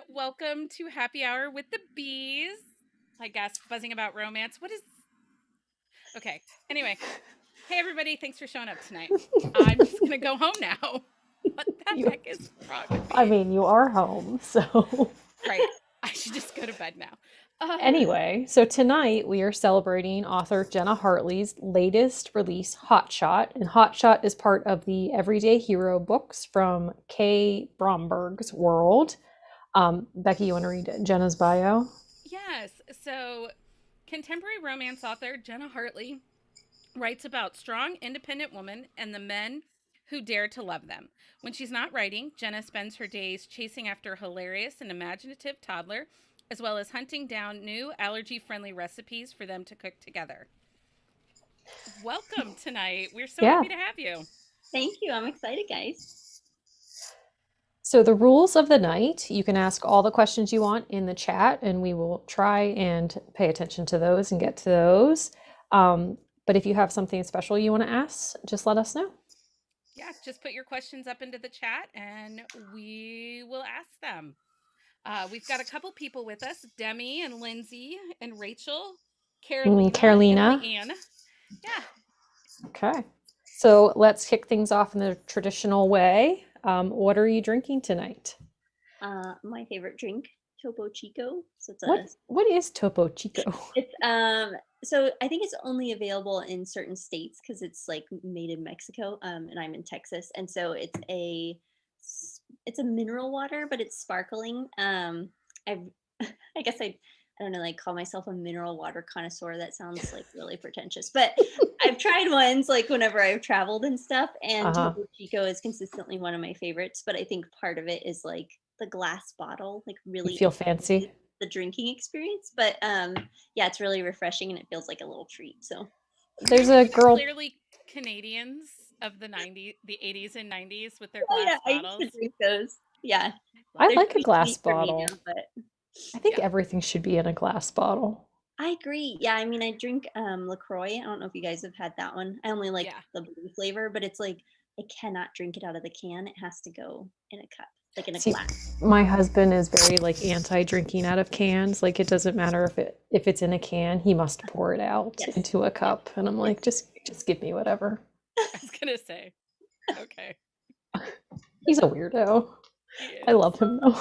Welcome to Happy Hour with the Bees. I guess buzzing about romance. What is. Okay. Anyway. Hey, everybody. Thanks for showing up tonight. I'm just going to go home now. What the You, heck is wrong with I me? mean, you are home, so. Right. I should just go to bed now. Anyway, so tonight we are celebrating author Jenna Hartley's latest release, Hotshot. And Hotshot is part of the Everyday Hero books from Kay Bromberg's world. Becky, you want to read Jenna's bio? Yes. So, contemporary romance author Jenna Hartley writes about strong, independent women and the men who dare to love them. When she's not writing, Jenna spends her days chasing after a hilarious and imaginative toddler, as well as hunting down new allergy friendly recipes for them to cook together. Welcome tonight. We're so Yeah. happy to have you. Thank you. I'm excited, guys. So, the rules of the night, you can ask all the questions you want in the chat, and we will try and pay attention to those and get to those. But if you have something special you want to ask, just let us know. Yeah, just put your questions up into the chat and we will ask them. We've got a couple people with us, Demi and Lindsay and Rachel, Carolina and Carolina. Leanne. Yeah. Okay. So let's kick things off in the traditional way. What are you drinking tonight? My favorite drink, Topo Chico. So What is Topo Chico? it's so I think it's only available in certain states because it's like made in Mexico. And I'm in Texas, and so it's a mineral water, but it's sparkling. I've I guess I don't know, like call myself a mineral water connoisseur. That sounds like really pretentious, but I've tried ones like whenever I've traveled and stuff, and Uh-huh. Topo Chico is consistently one of my favorites. But I think part of it is like the glass bottle, like You really feel enhances fancy? the drinking experience. But yeah, it's really refreshing and it feels like a little treat. So You There's know, a we're girl. clearly Canadians of the 90s, the 80s and 90s with their oh glass yeah, I used bottles. to drink those. Yeah, I I love they're like a them. too glass sweet for me bottle. now, but I think Yeah. everything should be in a glass bottle. I agree. Yeah, I mean, I drink LaCroix. I don't know if you guys have had that one. I only like Yeah. the blue flavor, but it's like I cannot drink it out of the can. It has to go in a cup, like in a See, glass. my husband is very like anti-drinking out of cans. Like it doesn't matter if it's in a can, he must pour it out Yes. into a Yes. cup. And I'm Yes. like, just give me whatever. I was going to say, okay. He's a weirdo. He I is. love him though.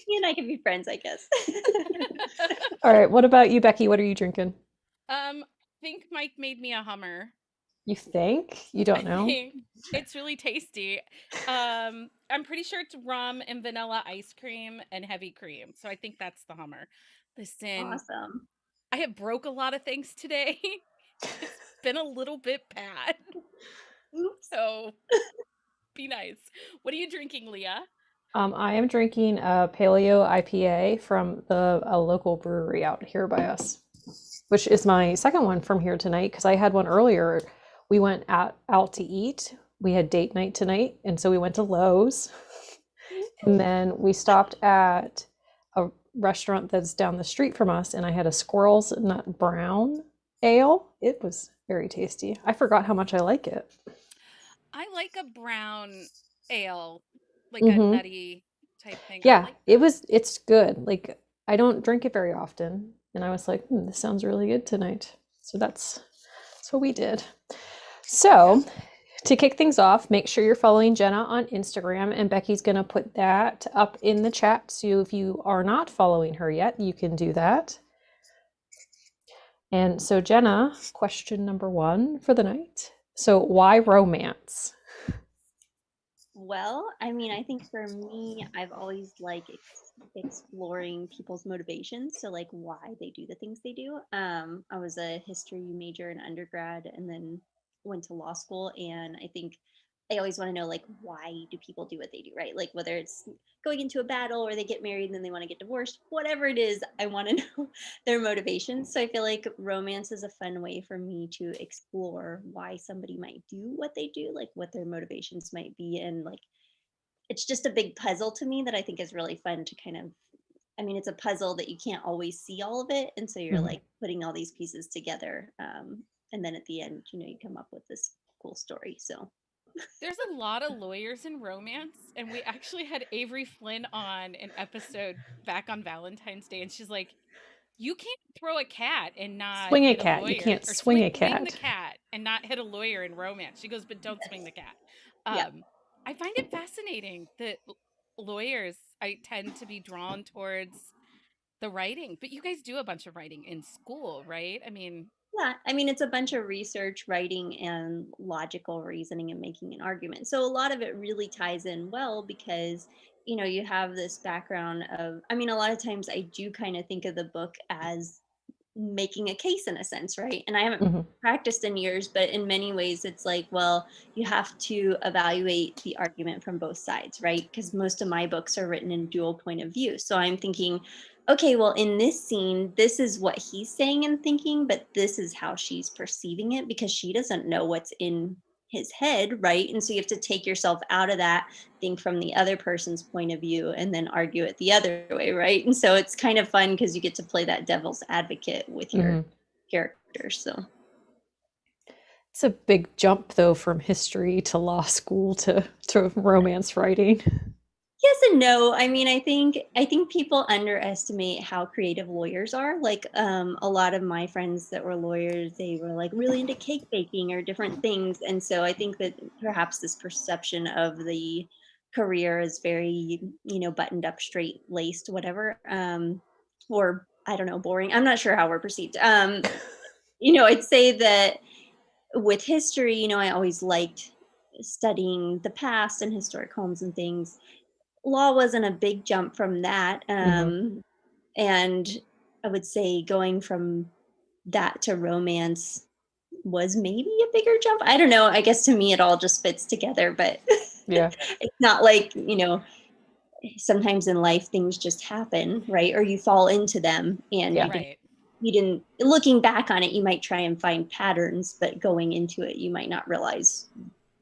He and I can be friends, I guess. All right, what about you, Becky? What are you drinking? Think Mike made me a Hummer. You think? You I don't know? think it's really tasty. I'm pretty sure it's rum and vanilla ice cream and heavy cream. So I think that's the Hummer. Listen, Awesome. I have broke a lot of things today. It's been a little bit bad. Oops. So be nice. What are you drinking, Leah? I am drinking a Paleo IPA from a local brewery out here by us, which is my second one from here tonight because I had one earlier. We went out to eat. We had date night tonight, and so we went to Lowe's, and then we stopped at a restaurant that's down the street from us, and I had a Squirrel's Nut Brown Ale. It was very tasty. I forgot how much I like it. I like a brown ale, like a Hmm. nutty type thing. I Yeah, like those. it's good. Like I don't drink it very often, and I was like, this sounds really good tonight. So that's what we did. Yeah. So to kick things off, make sure you're following Jenna on Instagram, and Becky's gonna put that up in the chat. So if you are not following her yet, you can do that. And so Jenna, question number one for the night. So why romance? Well, I mean, I think for me, I've always like exploring people's motivations. So like why they do the things they do. I was a history major in undergrad and then went to law school. And I think I always want to know like why do people do what they do, right? Like whether it's going into a battle or they get married and then they want to get divorced, whatever it is, I want to know their motivations. So I feel like romance is a fun way for me to explore why somebody might do what they do, like what their motivations might be. And like, it's just a big puzzle to me that I think is really fun to kind of, I mean, it's a puzzle that you can't always see all of it. And so you're Mhm. like putting all these pieces together. And then at the end, you know, you come up with this cool story. So There's a lot of lawyers in romance, and we actually had Avery Flynn on an episode back on Valentine's Day, and she's like, "You can't throw a cat and not Swing a hit a cat. You lawyer, can't or swing a swing the cat. cat and not hit a lawyer in romance." She goes, "But don't swing the cat." Yeah. I find it fascinating that lawyers, I tend to be drawn towards the writing, but you guys do a bunch of writing in school, right? I mean, Yeah, I mean, it's a bunch of research, writing, and logical reasoning and making an argument. So a lot of it really ties in well because, you have this background of, I mean, a lot of times I do kind of think of the book as making a case in a sense, right? And I haven't Hmm. practiced in years, but in many ways it's like, well, you have to evaluate the argument from both sides, right? Because most of my books are written in dual point of view. So I'm thinking, okay, well, in this scene, this is what he's saying and thinking, but this is how she's perceiving it because she doesn't know what's in his head, right? And so you have to take yourself out of that, think from the other person's point of view, and then argue it the other way, right? And so it's kind of fun because you get to play that devil's advocate with your Hmm. characters. So It's a big jump, though, from history to law school to romance writing. yes and no. I mean, I think people underestimate how creative lawyers are. Like a lot of my friends that were lawyers, they were like really into cake baking or different things. And so I think that perhaps this perception of the career is very, buttoned up, straight laced, whatever. Or I don't know, boring. I'm not sure how we're perceived. I'd say that with history, I always liked studying the past and historic homes and things. Law wasn't a big jump from that. Hmm. And I would say going from that to romance was maybe a bigger jump. I don't know. I guess to me, it all just fits together, but Yeah. it's not like, sometimes in life things just happen, right? Or you fall into them and Yeah. right. you didn't, looking back on it, you might try and find patterns, but going into it, you might not realize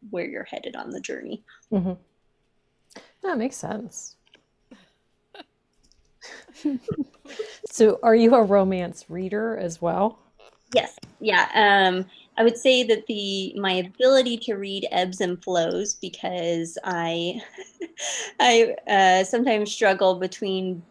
where you're headed on the journey. Hmm. That makes sense. So, are you a romance reader as well? Yes. Yeah. I would say that my ability to read ebbs and flows because I I sometimes struggle between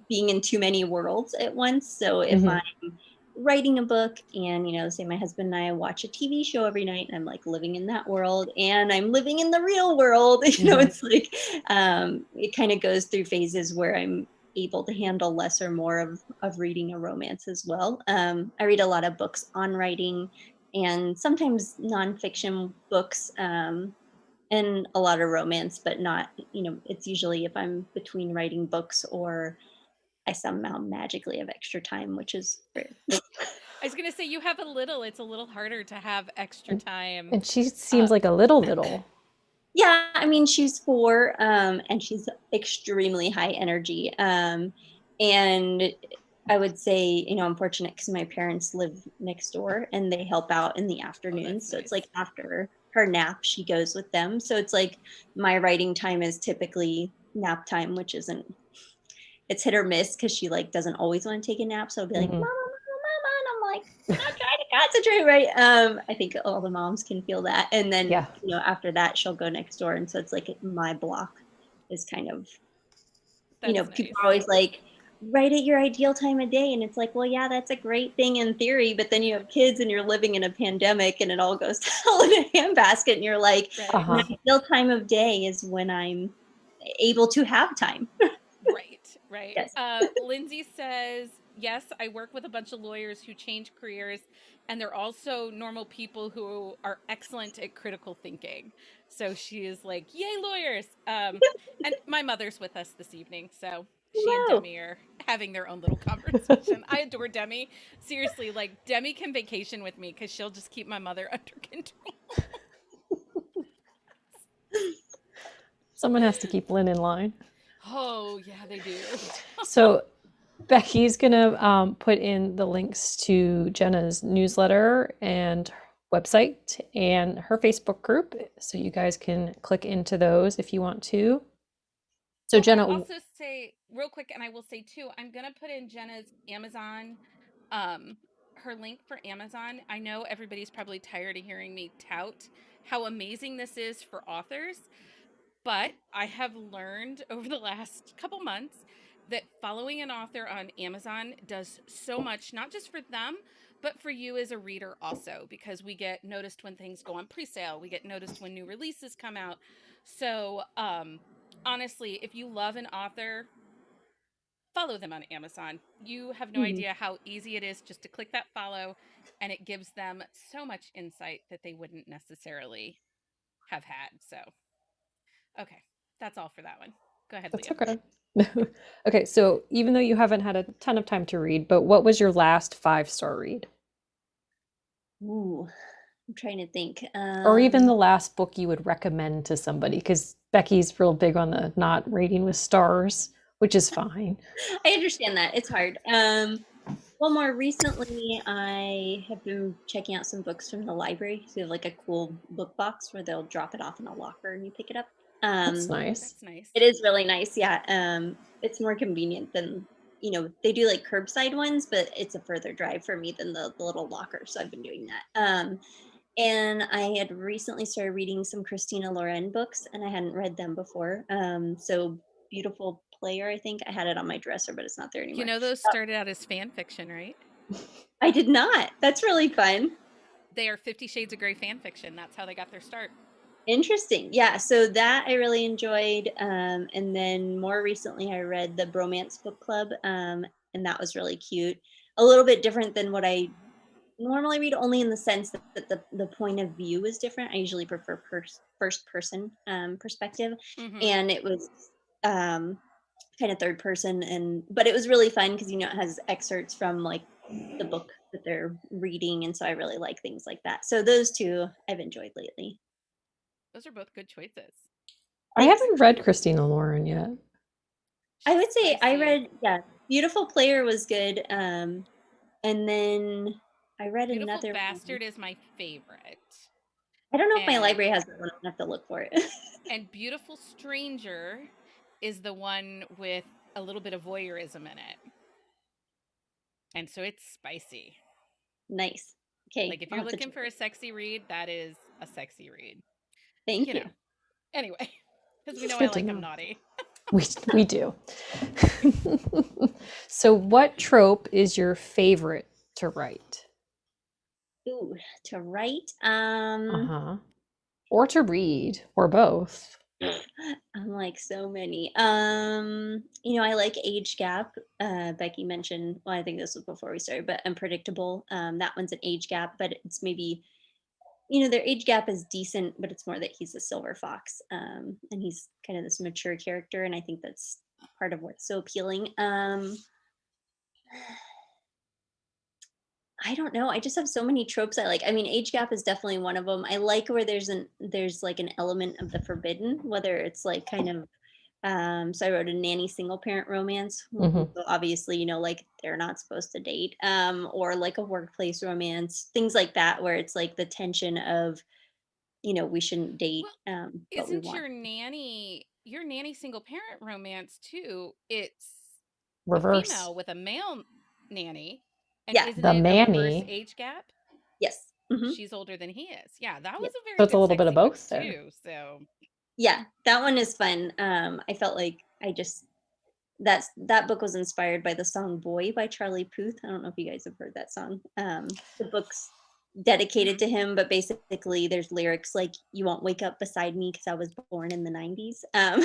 being in too many worlds at once. So if Hmm. I'm writing a book and say my husband and I watch a TV show every night and I'm like living in that world and I'm living in the real world, Hmm. it's like it kind of goes through phases where I'm able to handle less or more of reading a romance as well. I read a lot of books on writing and sometimes nonfiction books, and a lot of romance, but not, it's usually if I'm between writing books or I somehow magically have extra time, which is rare. I was gonna say you have a little. It's a little harder to have extra And, time. and she seems Um, like a little. Yeah, I mean, she's 4, and she's extremely high energy. And I would say, I'm fortunate because my parents live next door and they help out in the oh, afternoons. that's So it's nice. like after her nap, she goes with them. So it's like my writing time is typically nap time, which isn't, it's hit or miss because she like doesn't always want to take a nap. So I'll be like, Hmm. Mama, Mama, Mama. And I'm like, I'm trying to concentrate, right? I think all the moms can feel that. And then, Yeah, after that, she'll go next door. And so it's like my block is kind of, That's people nice. are always like, write at your ideal time of day. And it's like, well, yeah, that's a great thing in theory. But then you have kids and you're living in a pandemic and it all goes to hell in a handbasket. And you're like, Right. my uh-huh. ideal time of day is when I'm able to have time. Right, right. Yes. Lindsay says, yes, I work with a bunch of lawyers who change careers, and they're also normal people who are excellent at critical thinking. So she is like, yay, lawyers. And my mother's with us this evening. So she and Hello. Demi are having their own little conversation. I adore Demi. Seriously, like, Demi can vacation with me because she'll just keep my mother under control. Someone has to keep Lynn in line. Oh, yeah, they do. So, Becky's gonna put in the links to Jenna's newsletter and website and her Facebook group, so you guys can click into those if you want to. So, Well, I'll Jenna, also say real quick, and I will say too, I'm gonna put in Jenna's Amazon, um, her link for Amazon. I know everybody's probably tired of hearing me tout how amazing this is for authors. But I have learned over the last couple months that following an author on Amazon does so much, not just for them, but for you as a reader also, because we get noticed when things go on pre-sale, we get noticed when new releases come out. So, honestly, if you love an author, follow them on Amazon. You have no Mhm. idea how easy it is just to click that follow, and it gives them so much insight that they wouldn't necessarily have had. So, okay, that's all for that one. Go ahead, That's Leah. okay. Okay, so even though you haven't had a ton of time to read, but what was your last 5-star read? Ooh, I'm trying to think. Or even the last book you would recommend to somebody? Because Becky's real big on the not rating with stars, which is fine. I understand that. It's hard. Well, more recently, I have been checking out some books from the library. So we have like a cool book box where they'll drop it off in a locker and you pick it up. That's Um, nice. That's nice. it is really nice. Yeah. It's more convenient than, they do like curbside ones, but it's a further drive for me than the little locker. So I've been doing that. And I had recently started reading some Christina Loren books and I hadn't read them before. So Beautiful Player, I think I had it on my dresser, but it's not there You anymore. know, those started out as fan fiction, right? I did not. That's really fun. They are 50 Shades of Grey fan fiction. That's how they got their start. Interesting. Yeah. So that I really enjoyed. And then more recently, I read the Bromance Book Club, and that was really cute. A little bit different than what I normally read, only in the sense that the point of view is different. I usually prefer first person perspective, Mm-hmm. and it was um, kind of third person, but it was really fun because it has excerpts from like the book that they're reading, and so I really like things like that. So those two I've enjoyed lately. Those are both good choices. I Thanks. haven't read Christina Lauren yet. I She's would say I spicy. read, yeah, Beautiful Player was good. And then I read Beautiful another one. Bastard is my favorite. I don't know if my And library has that one. I'll have to look for it. Beautiful Stranger is the one with a little bit of voyeurism in it. And so it's spicy. Nice. Okay, Like if I'll you're have to looking check for a it. sexy read, that is a sexy read. Thank You you. know. Anyway, because we It's know I good to like them know. naughty. We do. So, what trope is your favorite to write? Ooh, to write. Uh-huh. Or to read, or both. I'm like so many. I like age gap. Becky mentioned, well, I think this was before we started, but unpredictable. That one's an age gap, but it's maybe, their age gap is decent, but it's more that he's a silver fox. And he's kind of this mature character, and I think that's part of what's so appealing. I don't know. I just have so many tropes I like. I mean, age gap is definitely one of them. I like where there's like an element of the forbidden, whether it's like kind of so I wrote a nanny single parent romance. Hmm. So obviously, like they're not supposed to date, or like a workplace romance, things like that, where it's like the tension of, we shouldn't date, Well, but we isn't want. your nanny single parent romance too? It's a Reverse. female with a male nanny, and Yeah. isn't The it a reverse Manny. age gap? Yes. Hmm. She's older than he is. Yeah, that Yeah. was a very So it's a good little bit of sexy book both there. too. So Yeah. That one is fun. I felt like that book was inspired by the song "Boy" by Charlie Puth. I don't know if you guys have heard that song. The book's dedicated mhm. to him, but basically there's lyrics like "You won't wake up beside me because I was born in the '90s." And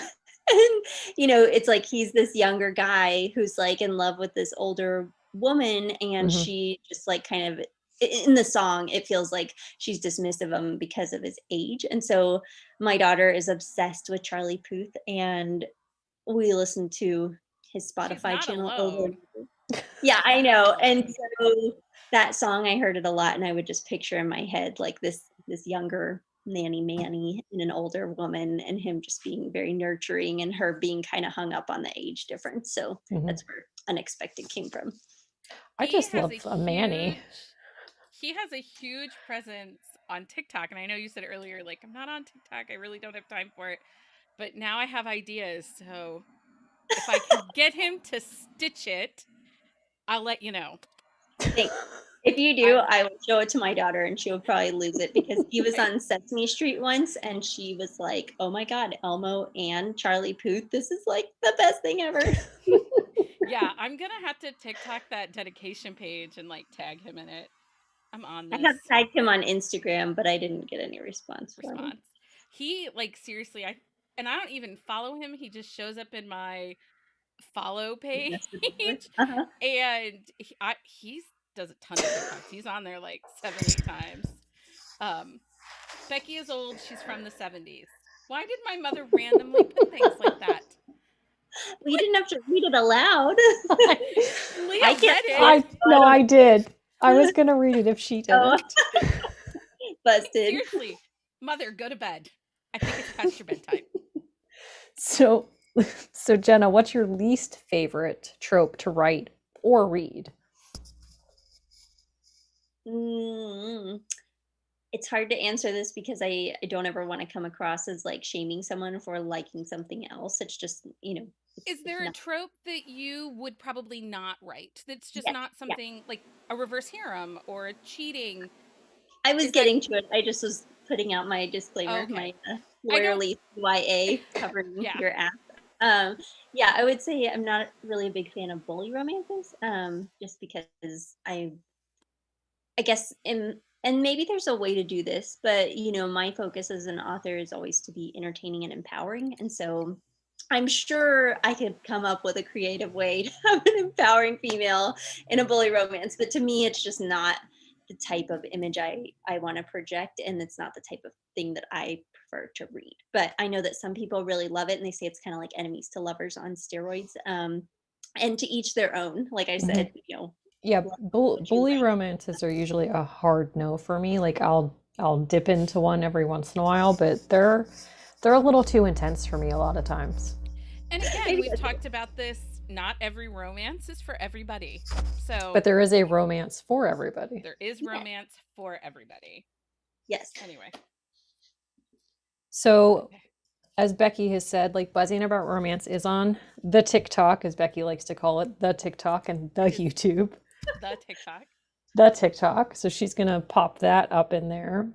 it's like he's this younger guy who's like in love with this older woman, and Hmm. she just like kind of in the song it feels like she's dismissive of him because of his age. And so my daughter is obsessed with Charlie Puth, and we listen to his She's Spotify not channel over alone. and over. Yeah, I know. And so that song, I heard it a lot, and I would just picture in my head like this younger nanny Manny and an older woman, and him just being very nurturing, and her being kind of hung up on the age difference. So Hmm. that's where Unexpected came from. I He just has a love a Manny. huge he has a huge presence on TikTok, and I know you said earlier like I'm not on TikTok. I really don't have time for it. But now I have ideas, so if I can get him to stitch it, I'll let you know. Thanks. If you do, I I will show it to my daughter and she will probably lose it because he was on Sesame Street once and she was like, oh my God, Elmo and Charlie Puth. This is like the best thing ever. yeah, I'm gonna have to TikTok that dedication page and like tag him in it. I'm on I have this tagged him on Instagram, but I didn't get any response from him. response. He like seriously, I don't even follow him. He just shows up in my follow page, Yes, it is. Uh-huh. and he's does a ton of TikToks. He's on there like 7, 8 times. Um, Becky is old. She's from the 70s. Why did my mother randomly put things like that? Well, you didn't have to read it aloud. I Leah can't. read it. I did. I was gonna read it if she Oh, didn't. busted. Seriously, mother, go to bed. I think it's past your bedtime. So, so Jenna, what's your least favorite trope to write or read? Mm, it's hard to answer this because I don't ever want to come across as like shaming someone for liking something else. It's just, Is it's there a not. trope that you would probably not write? That's just Yes, not yeah. something like a reverse harem or a cheating. I was Is that getting to it. I just was putting out my disclaimer, okay? my I don't. lawyerly YA covering Yeah. your app. Um, yeah, I would say I'm not really a big fan of bully romances, just because I guess and maybe there's a way to do this, but my focus as an author is always to be entertaining and empowering. And so I'm sure I could come up with a creative way to have an empowering female in a bully romance, but to me it's just not the type of image I want to project, and it's not the type of thing that I prefer to read. But I know that some people really love it and they say it's kind of like enemies to lovers on steroids. And to each their own. Like I Mhm. said, Yeah, love what you bully like. romances are usually a hard no for me. Like I'll dip into one every once in a while, but they're a little too intense for me a lot of times. And again, Maybe we've that's talked about this. Not every romance is for everybody. But So there is a romance for everybody. there is yeah. romance for everybody. Yes. Anyway, So, as Becky has said, like buzzing about romance is on the TikTok, as Becky likes to call it, the TikTok and the it is YouTube, the TikTok. the TikTok. So she's gonna pop that up in there.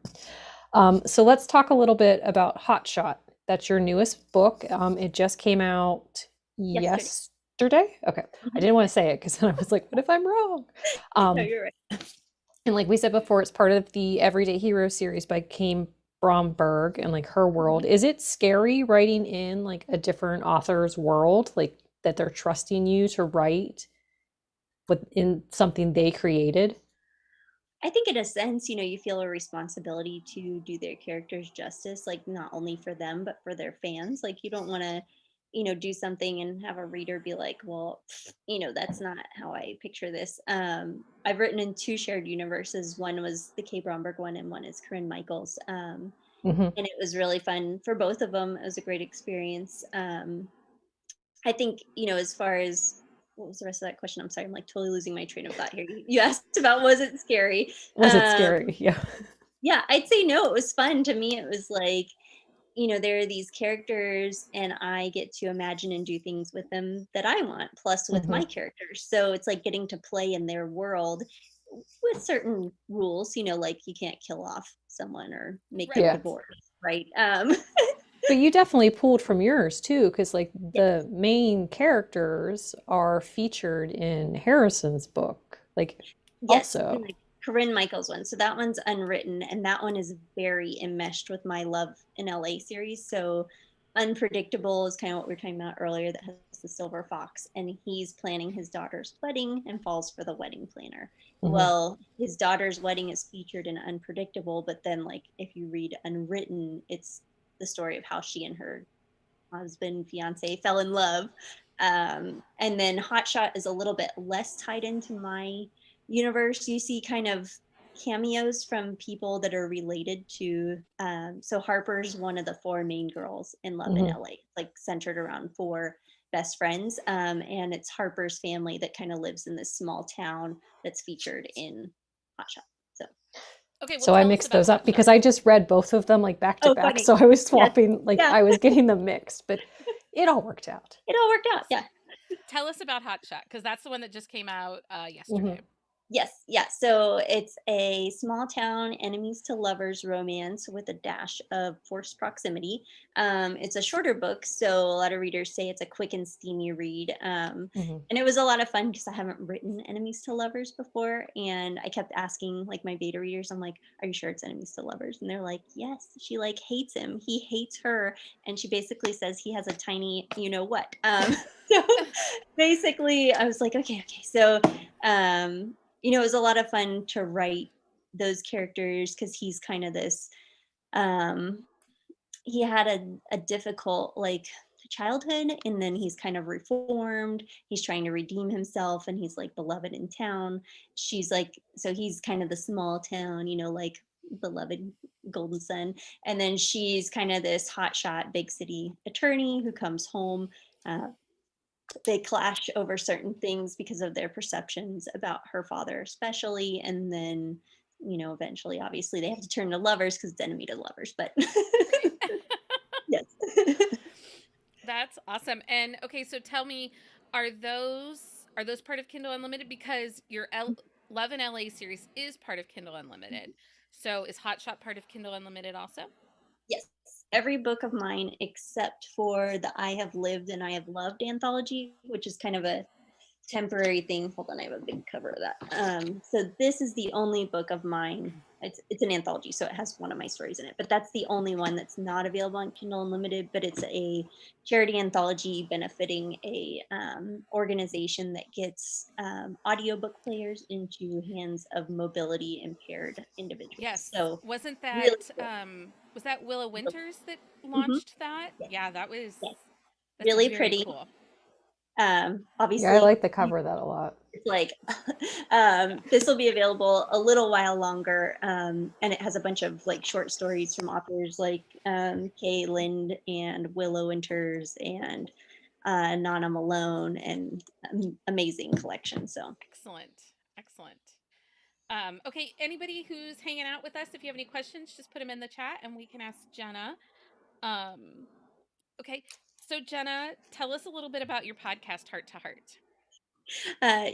So let's talk a little bit about Hotshot. That's your newest book. It just came out Yesterday. yesterday. Okay, I didn't want to say it because then I was like, what if I'm wrong? No, Um, you're right. and like we said before, it's part of the Everyday Hero series by Kame Bromberg and like her world. Mhm. Is it scary writing in like a different author's world, like that they're trusting you to write within something they created? I think in a sense, you feel a responsibility to do their characters justice, like not only for them, but for their fans. Like you don't want to, do something and have a reader be like, well, that's not how I picture this. I've written in two shared universes. One was the Kay Bromberg one and one is Corinne Michaels. Hmm. And it was really fun for both of them. It was a great experience. I think, as far as what was the rest of that question? I'm sorry, I'm like totally losing my train of thought here. You asked about was it scary? Was it scary? Yeah. Yeah, I'd say no, it was fun. To me, it was like, there are these characters and I get to imagine and do things with them that I want, plus with Hmm. my characters. So it's like getting to play in their world with certain rules, like you can't kill off someone or make them Yeah. Right. divorce, right? But you definitely pulled from yours too, because like Yes, the main characters are featured in Harrison's book, like yes, and also. like Corinne Michaels one. So that one's unwritten, and that one is very enmeshed with my Love in LA series. So unpredictable is kind of what we were talking about earlier. That has the silver fox, and he's planning his daughter's wedding and falls for the wedding planner. Hmm. Well, his daughter's wedding is featured in Unpredictable, but then like if you read Unwritten, it's the story of how she and her husband, fiance fell in love. And then Hotshot is a little bit less tied into my universe. You see kind of cameos from people that are related to. So Harper's one of the four main girls in Love in Hmm. LA, like centered around four best friends. And it's Harper's family that kind of lives in this small town that's featured in Hotshot. So, Okay, well, So I tell us mixed about those up Hotshot. because I just read both of them like back to oh, back. funny. So I was Yes. swapping, like Yeah. I was getting them mixed, but it all worked out. It all worked out. Yeah. Tell us about Hotshot because that's the one that just came out Hmm. yesterday. Yes, yeah. So it's a small town enemies to lovers romance with a dash of forced proximity. It's a shorter book, so a lot of readers say it's a quick and steamy read. Hmm. And it was a lot of fun because I haven't written enemies to lovers before, and I kept asking like my beta readers, I'm like, "Are you sure it's enemies to lovers?" And they're like, "Yes." She like hates him, he hates her, and she basically says he has a tiny, you know what. So basically, I was like, okay, okay. So it was a lot of fun to write those characters because he's kind of this um he had a difficult like childhood, and then he's kind of reformed, he's trying to redeem himself, and he's like beloved in town. She's like, so he's kind of the small town, like beloved golden son, and then she's kind of this hotshot big city attorney who comes home. They clash over certain things because of their perceptions about her father especially, and then eventually obviously they have to turn to lovers because it's enemy to lovers, but Right. yes. That's awesome. And okay, so tell me, are those part of Kindle Unlimited? Because your Love in LA series is part of Kindle Unlimited. So is Hot Shot part of Kindle Unlimited also? Yes, every book of mine except for the I Have Lived and I Have Loved anthology, which is kind of a temporary thing. Hold on, I have a big cover of that. So this is the only book of mine. It's an anthology, so it has one of my stories in it. But that's the only one that's not available on Kindle Unlimited. But it's a charity anthology benefiting a organization that gets audiobook players into hands of mobility impaired individuals. Yes. So Wasn't really that cool. was that Willow Winters that Mm-hmm. launched that? Yes, Yeah, yes, that's really very pretty. cool. Yeah, I Obviously, like the cover of that a lot. it's like this will be available a little while longer, and it has a bunch of like short stories from authors like Kay Lind and Willow Winters and Nana Malone, and amazing collection. So Excellent. Excellent. Okay, anybody who's hanging out with us, if you have any questions, just put them in the chat and we can ask Jenna. Um, okay, so Jenna, tell us a little bit about your podcast, Heart to Heart.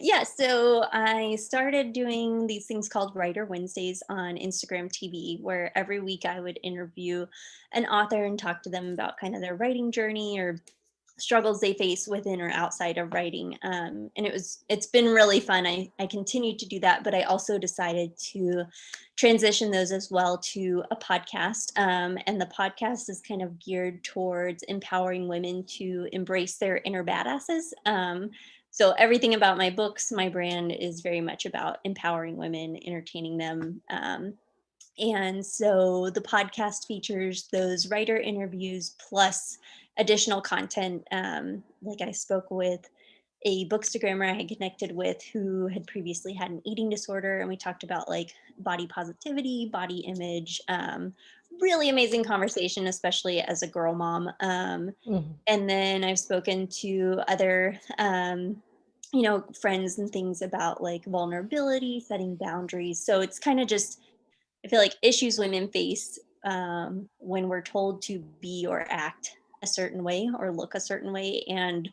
yeah, so I started doing these things called Writer Wednesdays on Instagram TV, where every week I would interview an author and talk to them about kind of their writing journey or struggles they face within or outside of writing. And it's been really fun. I continue to do that, but I also decided to transition those as well to a podcast. And the podcast is kind of geared towards empowering women to embrace their inner badasses. So everything about my books, my brand is very much about empowering women, entertaining them. And so the podcast features those writer interviews plus additional content. Like I spoke with a bookstagrammer I had connected with who had previously had an eating disorder, and we talked about like body positivity, body image. Really amazing conversation, especially as a girl mom. Mhm. And then I've spoken to other friends and things about like vulnerability, setting boundaries. So it's kind of just, I feel like, issues women face when we're told to be or act a certain way or look a certain way, and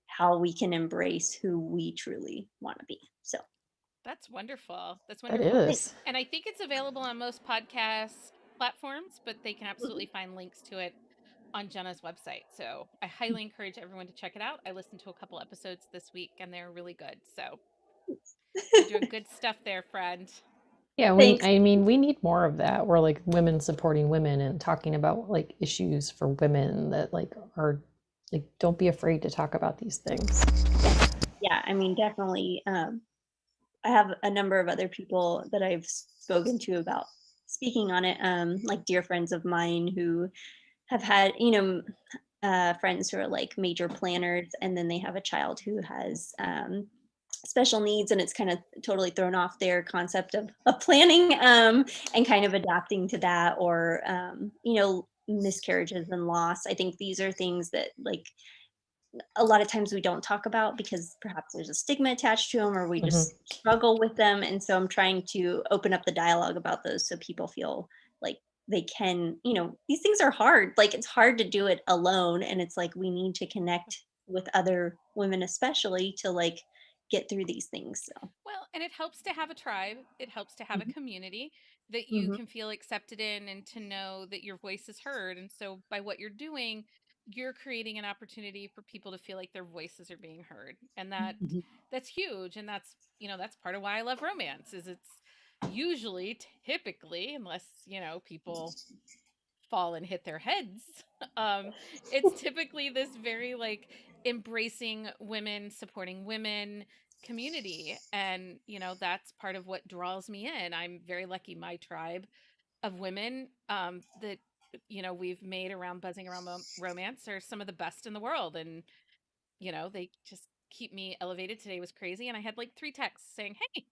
how we can embrace who we truly want to be. So, That's wonderful. That's That wonderful. thanks. is. And I think it's available on most podcast platforms, but they can absolutely Mhm. find links to it on Jenna's website. So I highly encourage everyone to check it out. I listened to a couple episodes this week and they're really good. So you're doing good stuff there, friend. Yeah, Thanks. I mean, we need more of that. We're like women supporting women and talking about like issues for women that like are like, don't be afraid to talk about these things. Yeah. Yeah. I mean, definitely. I have a number of other people that I've spoken to about speaking on it, like dear friends of mine who have had, friends who are like major planners, and then they have a child who has special needs, and it's kind of totally thrown off their concept of planning, and kind of adapting to that, or miscarriages and loss. I think these are things that like a lot of times we don't talk about because perhaps there's a stigma attached to them, or we Hmm. just struggle with them. And so I'm trying to open up the dialogue about those so people feel like they can, these things are hard. Like it's hard to do it alone. And it's like we need to connect with other women, especially to like get through these things. So Well, and it helps to have a tribe. It helps to have a mhm. community that you Mhm. can feel accepted in and to know that your voice is heard. And so by what you're doing, you're creating an opportunity for people to feel like their voices are being heard. And Mhm. that's huge. And that's part of why I love romance is it's usually typically, unless, people fall and hit their heads. Um, it's typically this very like embracing women, supporting women community. And, that's part of what draws me in. I'm very lucky my tribe of women that we've made around buzzing around romance are some of the best in the world. And, they just keep me elevated. Today was crazy. And I had like 3 texts saying, "Hey,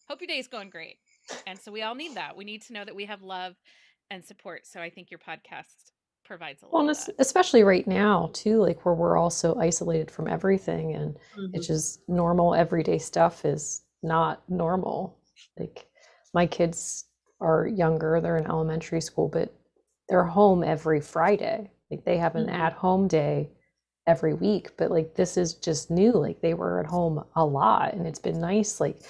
hope your day's going great." And so we all need that. We need to know that we have love and support. So I think your podcast provides a Well, lot and of that. especially right now too, like where we're all so isolated from everything, and it's Mhm. just normal everyday stuff is not normal. Like my kids are younger, they're in elementary school, but they're home every Friday. Like they have an Mhm. at-home day every week, but like this is just new. Like they were at home a lot, and it's been nice, like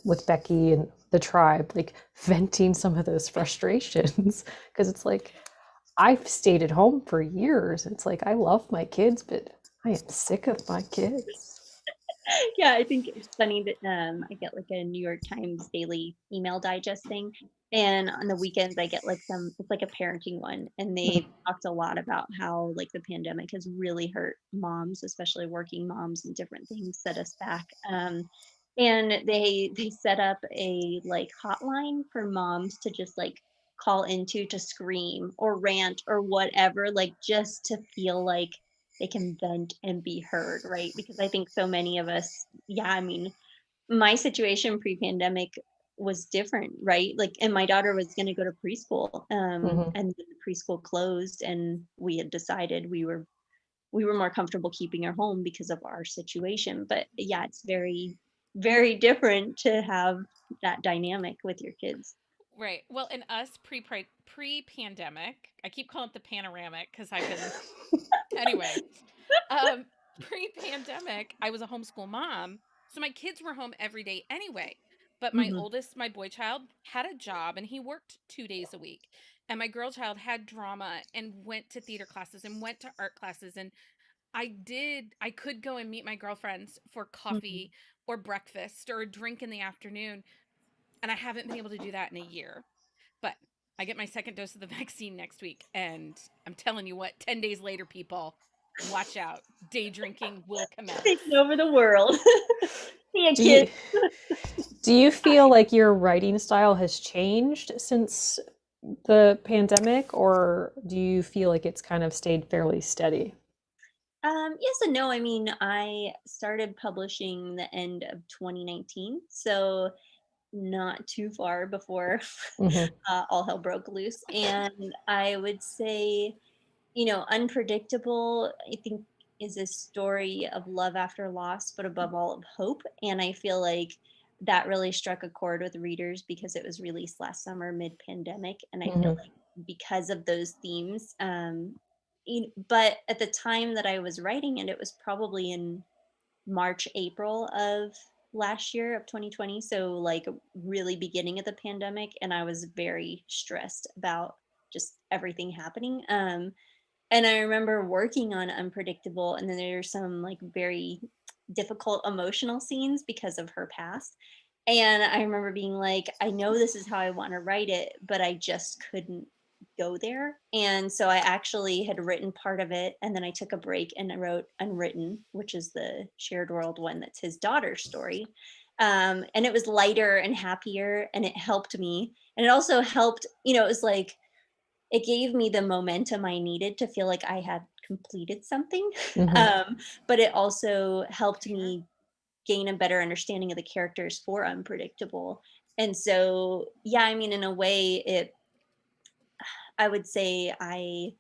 with Becky and the tribe, like venting some of those frustrations because it's like I've stayed at home for years. It's like I love my kids, but I am sick of my kids. Yeah, I think it's funny that I get like a New York Times daily email digest thing. And on the weekends I get like it's like a parenting one. And they've Mhm, talked a lot about how like the pandemic has really hurt moms, especially working moms, and different things set us back. And they set up a like hotline for moms to just like call into to scream or rant or whatever, like just to feel like they can vent and be heard, right? Because I think so many of us, yeah, I mean, my situation pre-pandemic was different, right? Like, and my daughter was going to go to preschool, mhm. and the preschool closed, and we had decided we were more comfortable keeping her home because of our situation. But yeah, it's very, very different to have that dynamic with your kids. Right. Well, in us pre-pandemic, I keep calling it the panoramic because I've been anyway. Um, Pre-pandemic, I was a homeschool mom, so my kids were home every day anyway. But my Hmm. oldest, my boy child, had a job and he worked 2 days a week. And my girl child had drama and went to theater classes and went to art classes. And I could go and meet my girlfriends for Hmm. coffee or breakfast or a drink in the afternoon. And I haven't been able to do that in a year. But I get my second dose of the vaccine next week. And I'm telling you what, 10 days later, people, watch out. Day drinking will commence. Taking over the world. See ya, Do kids. you do you feel like your writing style has changed since the pandemic, or do you feel like it's kind of stayed fairly steady? Yes and no. I mean, I started publishing the end of 2019, so not too far before Mhm, all hell broke loose. And I would say, Unpredictable, I think, is a story of love after loss, but above all, of hope. And I feel like that really struck a chord with readers because it was released last summer, mid pandemic. And I feel mhm, like because of those themes, but at the time that I was writing it, it was probably in March, April of last year of 2020. So, like, really beginning of the pandemic. And I was very stressed about just everything happening. And I remember working on Unpredictable, and then there's some like very difficult emotional scenes because of her past. And I remember being like, I know this is how I want to write it, but I just couldn't go there. And so I actually had written part of it, and then I took a break and I wrote Unwritten, which is the shared world one that's his daughter's story. And it was lighter and happier, and it helped me. And it also helped, it was like, it gave me the momentum I needed to feel like I had completed something. mhm. um, but it also helped me gain a better understanding of the characters for Unpredictable. And so, yeah, I mean, in a way, I would say I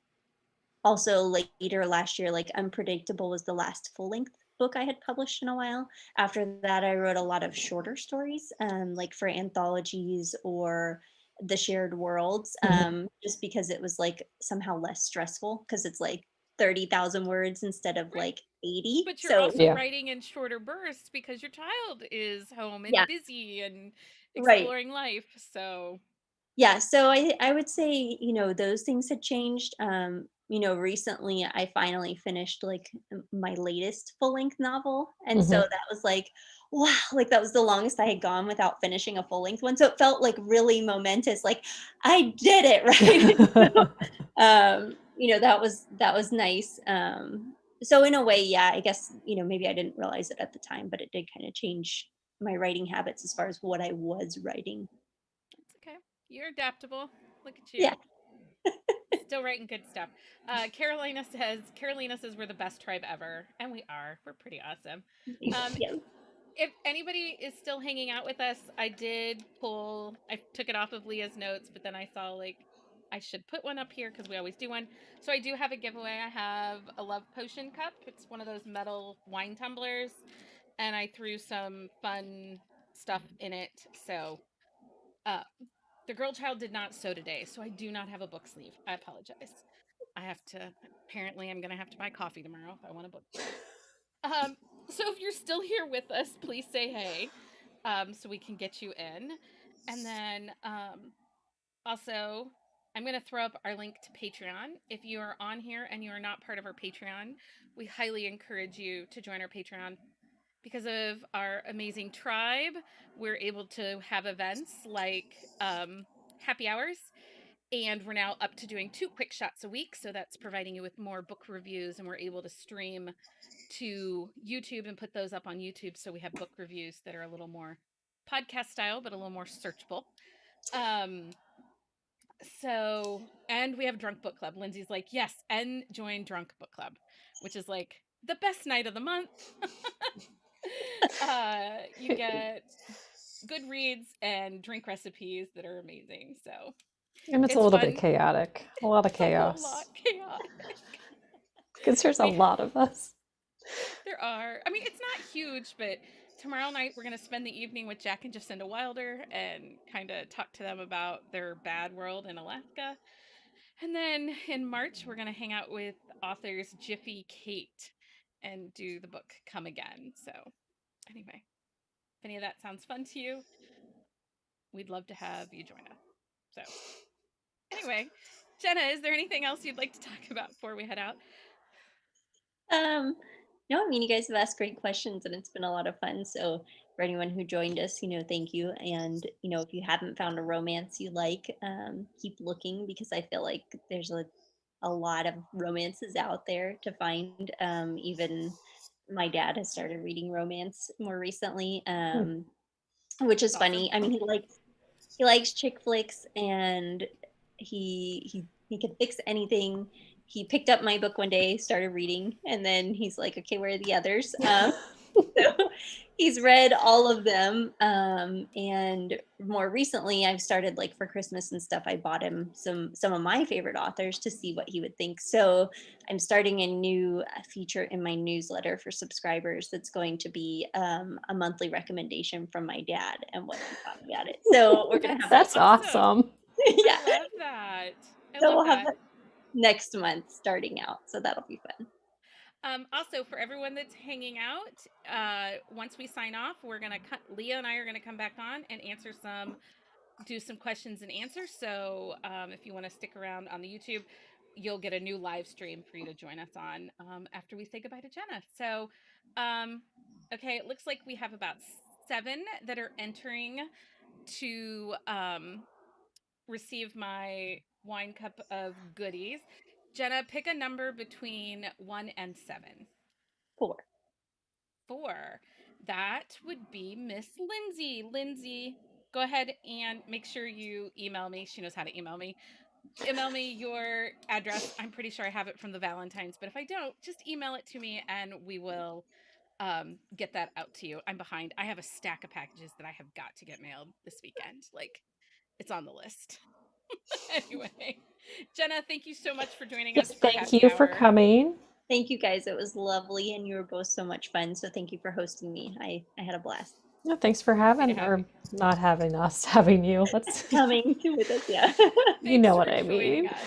also later last year, like Unpredictable was the last full length book I had published in a while. After that, I wrote a lot of shorter stories, like for anthologies or the shared worlds, Mhm. just because it was like somehow less stressful because it's like 30,000 words instead of Right. like 80. But you're So also Yeah. writing in shorter bursts because your child is home and yeah, busy and right. exploring life. So, Yeah, so I would say, those things had changed. Recently I finally finished like my latest full-length novel. And so Hmm. that was like, wow, like that was the longest I had gone without finishing a full-length one. So it felt like really momentous, like I did it, right? So, that was nice. So in a way, yeah, I guess, maybe I didn't realize it at the time, but it did kind of change my writing habits as far as what I was writing. it's okay. You're adaptable. Look at Yeah. you. Still writing good stuff. Carolina says we're the best tribe ever. And we are. We're pretty awesome. Um, Yeah. if anybody is still hanging out with us, I took it off of Leah's notes, but then I saw like I should put one up here because we always do one. So I do have a giveaway. I have a love potion cup. It's one of those metal wine tumblers, and I threw some fun stuff in it. So uh, the girl child did not sew today, so I do not have a book sleeve. I apologize. I have to. Apparently, I'm gonna have to buy coffee tomorrow if I want a book sleeve. Um, so if you're still here with us, please say hey, so we can get you in. And then also, I'm going to throw up our link to Patreon. If you are on here and you are not part of our Patreon, we highly encourage you to join our Patreon. Because of our amazing tribe, we're able to have events like happy hours. And we're now up to doing 2 quick shots a week. So that's providing you with more book reviews, and we're able to stream to YouTube and put those up on YouTube. So we have book reviews that are a little more podcast style, but a little more searchable. Um, and we have Drunk Book Club. Lindsay's like, yes, and join Drunk Book Club, which is like the best night of the month. You get good reads and drink recipes that are amazing. So And it's a it's little bit fun. chaotic, a lot of It's a whole lot chaos, chaotic. because there's a We lot of us. There are. I mean, it's not huge, but tomorrow night we're going to spend the evening with Jack and Jacinda Wilder and kind of talk to them about their bad world in Alaska. And then in March, we're going to hang out with authors Jiffy Kate and do the book Come Again. So, anyway, if any of that sounds fun to you, we'd love to have you join us. So, anyway, Jenna, is there anything else you'd like to talk about before we head out? Um, no, I mean, you guys have asked great questions and it's been a lot of fun. So, for anyone who joined us, thank you. And, if you haven't found a romance you like, keep looking because I feel like there's a lot of romances out there to find. Even my dad has started reading romance more recently, Hmm. which It's is awesome. funny. I mean, he likes chick flicks and he can fix anything. He picked up my book one day, started reading, and then he's like, okay, where are the others? So he's read all of them. And more recently I've started, like, for Christmas and stuff, I bought him some of my favorite authors to see what he would think. So I'm starting a new feature in my newsletter for subscribers that's going to be a monthly recommendation from my dad and what he thought about it. So we're going to That's have so that. That's awesome. awesome. Yeah. I love that. I So love we'll have that. that next month starting out. So that'll be fun. Also, for everyone that's hanging out, once we sign off, Leah and I are gonna come back on and do some questions and answers. So if you want to stick around on the YouTube, you'll get a new live stream for you to join us on after we say goodbye to Jenna. So, okay, it looks like we have about 7 that are entering to receive my wine cup of goodies. Jenna, pick a number between 1 and 7. 4. 4. That would be Miss Lindsay. Lindsay, go ahead and make sure you email me. She knows how to email me. Email me your address. I'm pretty sure I have it from the Valentines, but if I don't, just email it to me and we will get that out to you. I'm behind. I have a stack of packages that I have got to get mailed this weekend. Like, it's on the list. Anyway, Jenna, thank you so much for joining us Yes, for thank happy you for hour. coming. Thank you guys. It was lovely and you were both so much fun. So thank you for hosting me. I had a blast. No, thanks for Happy to having have or you. not having us, having you. Let's, Coming with us, yeah. you Thanks know for what I joining mean. us.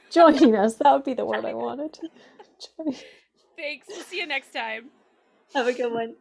Joining us, that would be the word I wanted. Thanks. We'll see you next time. Have a good one.